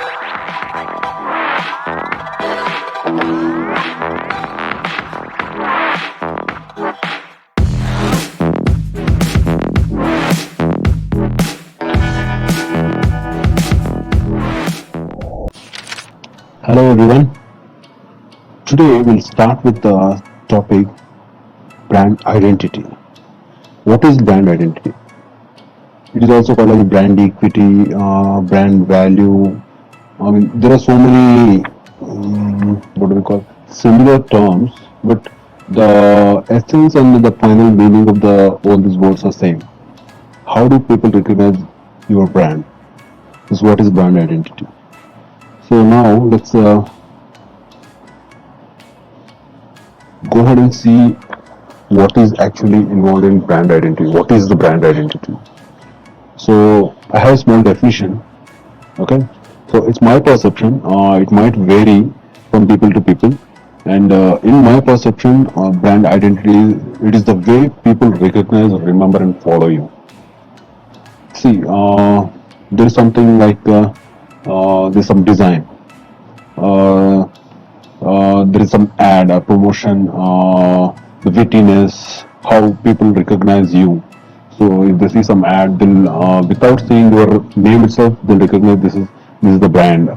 Hello everyone. Today we'll start with the topic brand identity. What is brand identity? It is also called as brand equity, brand value. I mean, there are so many what do we call similar terms, but the essence and the final meaning of the all these words are same. How do people recognize your brand? This is what is brand identity. So now let's go ahead and see what is actually involved in brand identity. What is the brand identity? So I have a small definition. Okay, so it's my perception. It might vary from people to people, and in my perception, brand identity, it is the way people recognize, remember, and follow you. See, there is something like there's some design. Uh, there is some ad, a promotion, the wittiness, how people recognize you. So if they see some ad, they'll without seeing your name itself, they'll recognize this is the brand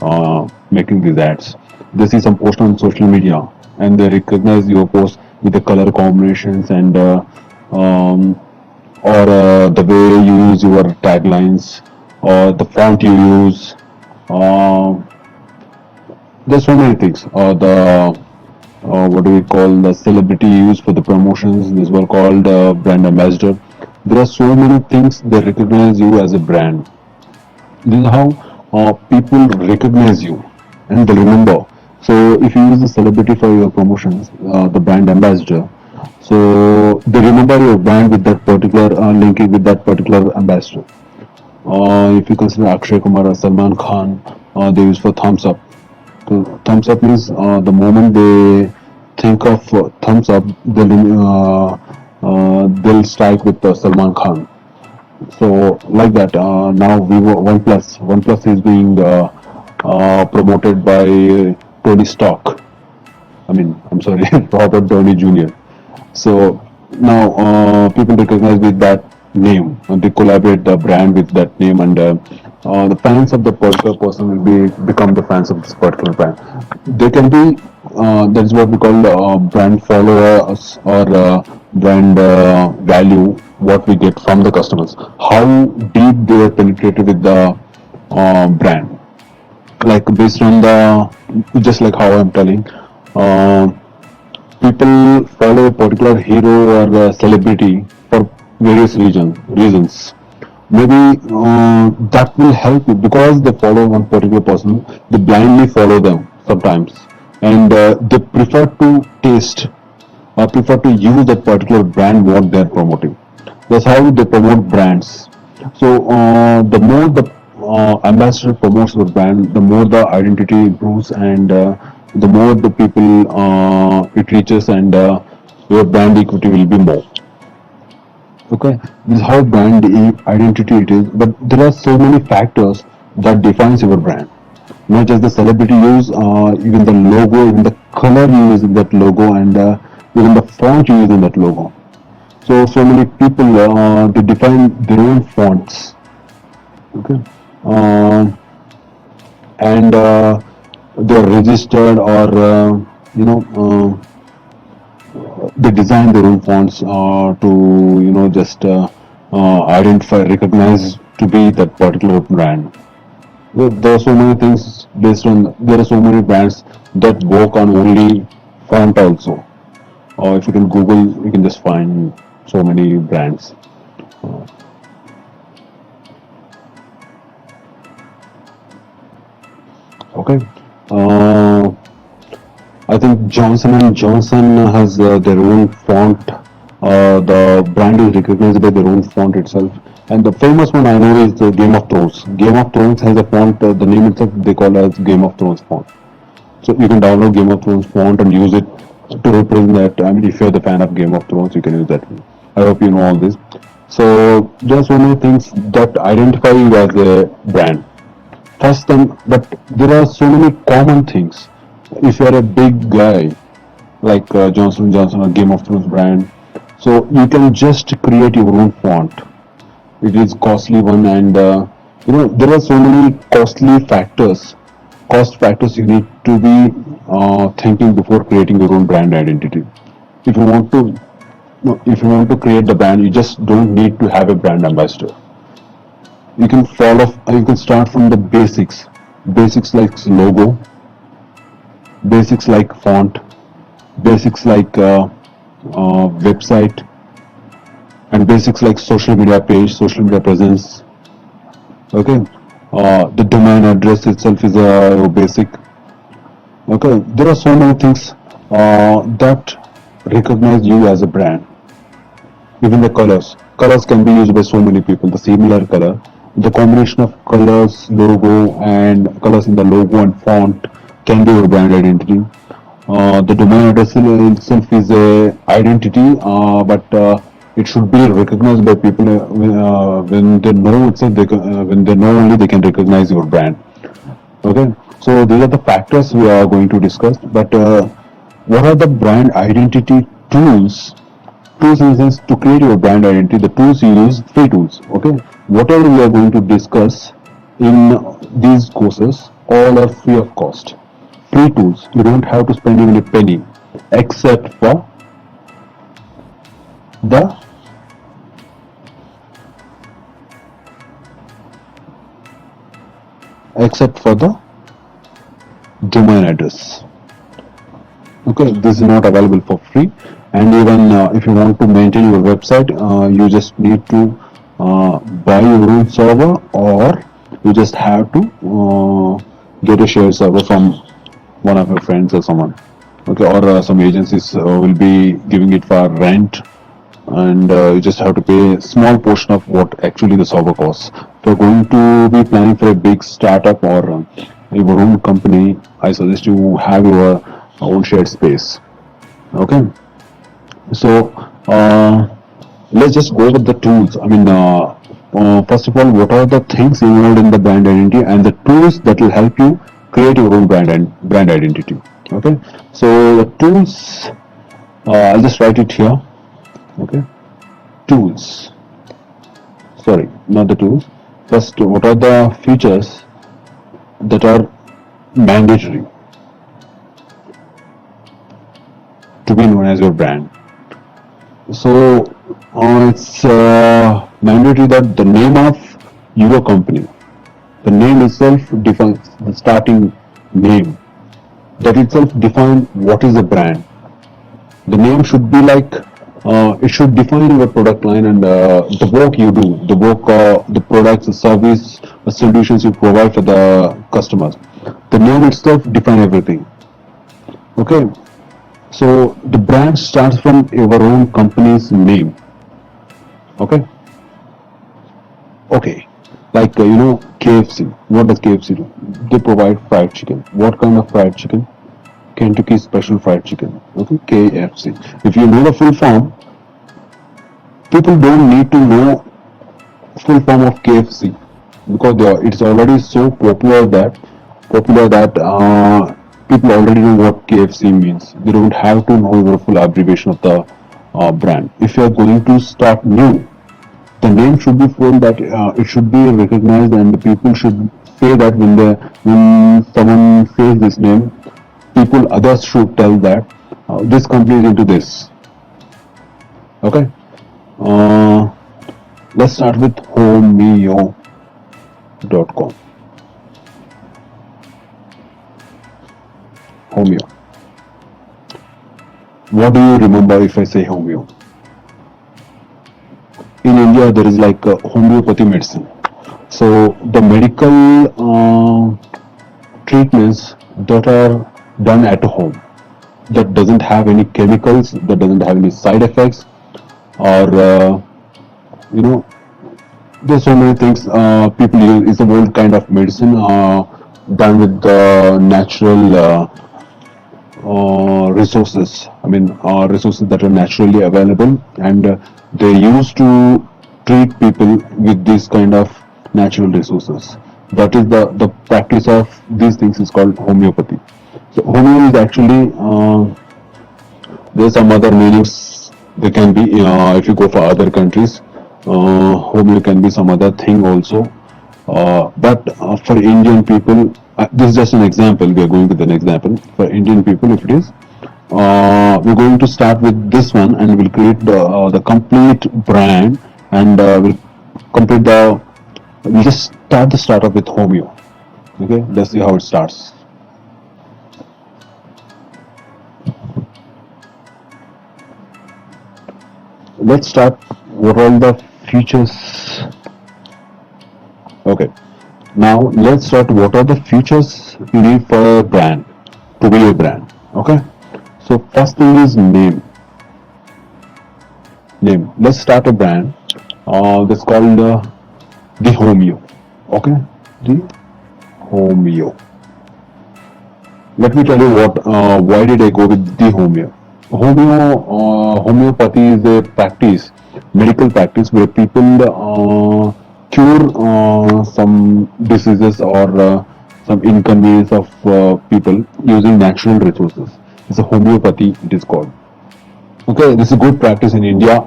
making these ads. They see some post on social media and they recognize your post with the color combinations and um, or the way you use your taglines or the font you use. Uh, there's so many things. The what do we call the celebrity use for the promotions? These were called brand ambassador. There are so many things that recognize you as a brand. This is how people recognize you and they remember. So if you use the celebrity for your promotions, the brand ambassador, so they remember your brand with that particular linking with that particular ambassador. If you consider Akshay Kumar or Salman Khan, they use for thumbs up. So thumbs up means the moment they think of thumbs up, they'll strike with Salman Khan. So like that. Now Vivo OnePlus is being promoted by Tony Stark. I mean, I'm sorry, Robert Downey Jr. So now people recognize with that name and they collaborate the brand with that name and the fans of the particular person will become the fans of this particular brand. They can be that is what we call brand followers or brand value what we get from the customers. How deep they are penetrated with the brand, like based on the just like how I'm telling. Uh, People follow a particular hero or celebrity for various reasons. Maybe that will help you because they follow one particular person. They blindly follow them sometimes, and they prefer to taste or prefer to use that particular brand what they are promoting. That's how they promote brands. So the more the ambassador promotes the brand, the more the identity improves and the more the people it reaches and your brand equity will be more. Okay, this is how brand identity it is. But there are so many factors that defines your brand. Not just the celebrity use, even the logo, even the color you use in that logo, and even the font you use in that logo. So many people they define their own fonts. Okay, uh, and they're registered or they design their own fonts to just identify, recognize to be that particular brand. There are so many things based on. There are so many brands that work on only font also. Or if you can Google, you can just find so many brands. Uh, okay. Uh, I think Johnson and Johnson has their own font. The brand is recognized by their own font itself. And the famous one I know is the Game of Thrones. Game of Thrones has a font. The name itself they call as Game of Thrones font. So you can download Game of Thrones font and use it to represent that. I mean, if you're the fan of Game of Thrones, you can use that. I hope you know all this. So there are so many things that identify you as a brand. First thing, but there are so many common things. If you are a big guy like Johnson Johnson or Game of Thrones brand, so you can just create your own font. It is costly one, and there are so many cost factors you need to be thinking before creating your own brand identity. If you want to, no, if you want to create the brand, you just don't need to have a brand ambassador. You can start from the basics like logo, basics like font, basics like website, and basics like social media page, social media presence. Okay, the domain address itself is a basic. Okay, there are so many things that recognize you as a brand. Even the colors can be used by so many people. The similar color, the combination of colors, logo, and colors in the logo and font can be your brand identity. The domain address itself is a identity, but it should be recognized by people when they know itself. When they know only they can recognize your brand. Okay, so these are the factors we are going to discuss. But what are the brand identity tools? Tools in the sense to create your brand identity. The tools you use, free tools. Okay, whatever we are going to discuss in these courses, all are free of cost. Free tools. You don't have to spend even a penny, except for the except for the domain address. Okay, this is not available for free, and even if you want to maintain your website, you just need to buy your own server, or you just have to get a shared server from one of your friends or someone. Okay, or some agencies will be giving it for rent, and you just have to pay a small portion of what actually the server costs. If you're going to be planning for a big startup or your own company, I suggest you have your own shared space. Okay, so let's just go with the tools. I mean, first of all, what are the things involved in the brand identity and the tools that will help you create your own brand identity. Okay, so the tools, I'll just write it here. Okay, tools. Sorry, not the tools. First, what are the features that are mandatory to be known as your brand? So it's mandatory that the name of your company, the name itself defines the starting name. That itself defines what is a brand. The name should be like it should define your product line and the work you do, the products, the service, the solutions you provide for the customers. The name itself defines everything. Okay, so the brand starts from your own company's name. Okay, okay, like KFC. What does KFC do? They provide fried chicken. What kind of fried chicken? Kentucky Special Fried Chicken. Okay, KFC. If you know the full form, people don't need to know full form of KFC because it's already so popular that people already know what KFC means. They don't have to know the full abbreviation of the brand. If you are going to start new, the name should be full, that it should be recognized, and the people should say that when someone says this name, others should tell that this company is into this. Okay, uh, let's start with homeo.com. Homeo. What do you remember if I say homeo? In India, there is like homeopathy medicine. So the medical treatments that are done at home, that doesn't have any chemicals, that doesn't have any side effects, or there's so many things people use. It's a old kind of medicine done with the natural resources. I mean, resources that are naturally available, and they used to treat people with these kind of natural resources. That is the practice of these things is called homeopathy. So homeo is actually there's some other meanings. They can be if you go for other countries, homeo can be some other thing also. But for Indian people, this is just an example. We are going with an example. For Indian people, if it is, we're going to start with this one, and we'll create the complete brand, and we'll complete the. We'll just start the startup with homeo. Okay, let's see how it starts. Let's start. What are all the features? Okay. Now let's start. What are the features you need for a brand to be a brand? Okay. So first thing is name. Name. Let's start a brand. That's called the Homeo. Okay. The Homeo. Let me tell you what. Why did I go with the Homeo? Homeopathy is a practice, medical practice where people cure some diseases or some inconvenience of people using natural resources. It's a homeopathy, it is called. Okay, this is a good practice in India.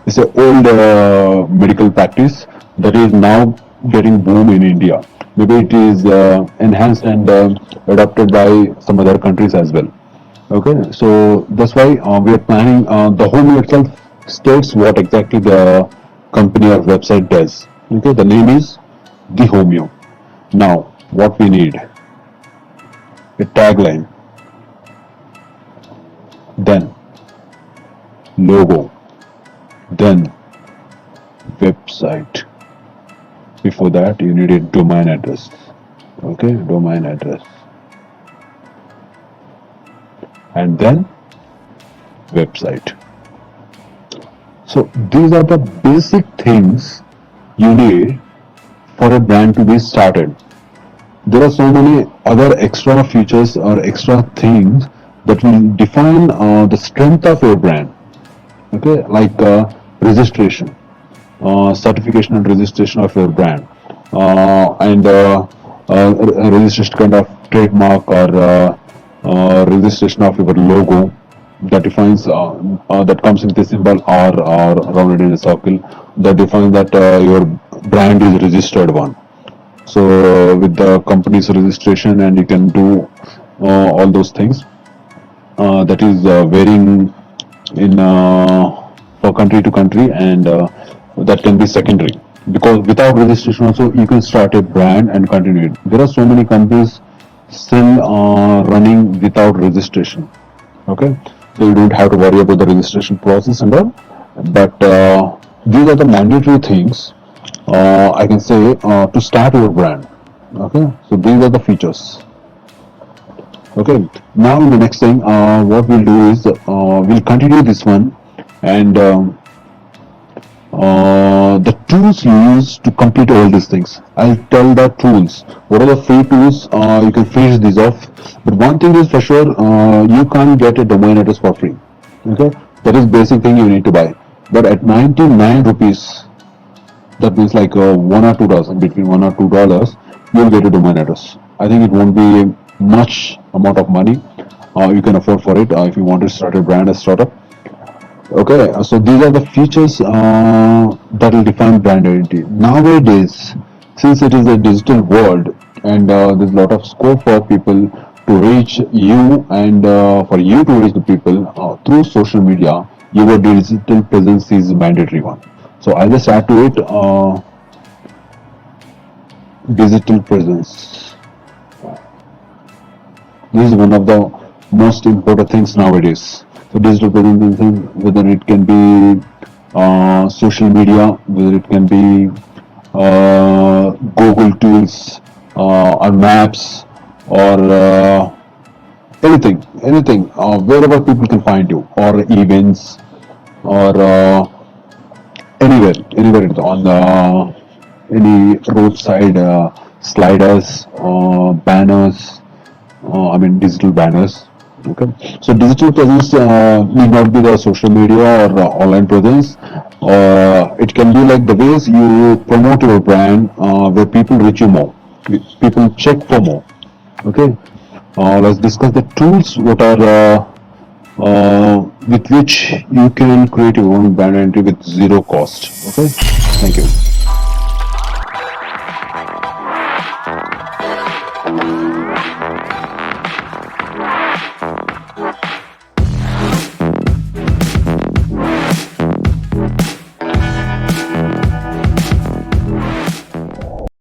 It's an old medical practice that is now getting boom in India. Maybe it is enhanced and adopted by some other countries as well. Okay, so that's why we are planning. The home itself states what exactly the company or website does. Okay, the name is the Homeo. Now, what we need: a tagline, then logo, then website. Before that, you need a domain address. Okay, domain address, and then website. So these are the basic things you need for a brand to be started. There are so many other extra features or extra things that will define the strength of your brand. Okay, like registration, certification and registration of your brand, and registration kind of trademark or registration of your logo that defines that comes with a symbol or rounded in a circle that defines that your brand is registered one. So with the company's registration, and you can do all those things. That is varying in for country to country, and that can be secondary, because without registration also you can start a brand and continue it. There are so many companies still running without registration. Okay, so you don't have to worry about the registration process and all, but these are the mandatory things I can say to start your brand. Okay, so these are the features. Okay, now the next thing what we'll do is we'll continue this one, and the tools you use to complete all these things. I'll tell the tools. What are the free tools? You can finish these off. But one thing is for sure, you can't get a domain address for free. Okay, that is basic thing you need to buy. But at 99 rupees, that means like $1 or $2, between $1 or $2, you'll get a domain address. I think it won't be much amount of money. You can afford for it if you want to start a brand, a startup. Okay, so these are the features that will define brand identity. Nowadays, since it is a digital world, and there's a lot of scope for people to reach you, and for you to reach the people through social media, your digital presence is mandatory one. So I'll just add to it digital presence. This is one of the most important things nowadays. So digital presence, whether it can be social media, whether it can be Google tools or maps or anything, wherever people can find you, or events, or anywhere on any roadside sliders, banners, I mean digital banners. Okay, so digital presence need not be the social media or online presence. It can be like the ways you promote your brand where people reach you more. people check for more. Okay, let's discuss the tools what are with which you can create your own brand entry with zero cost. Okay, thank you.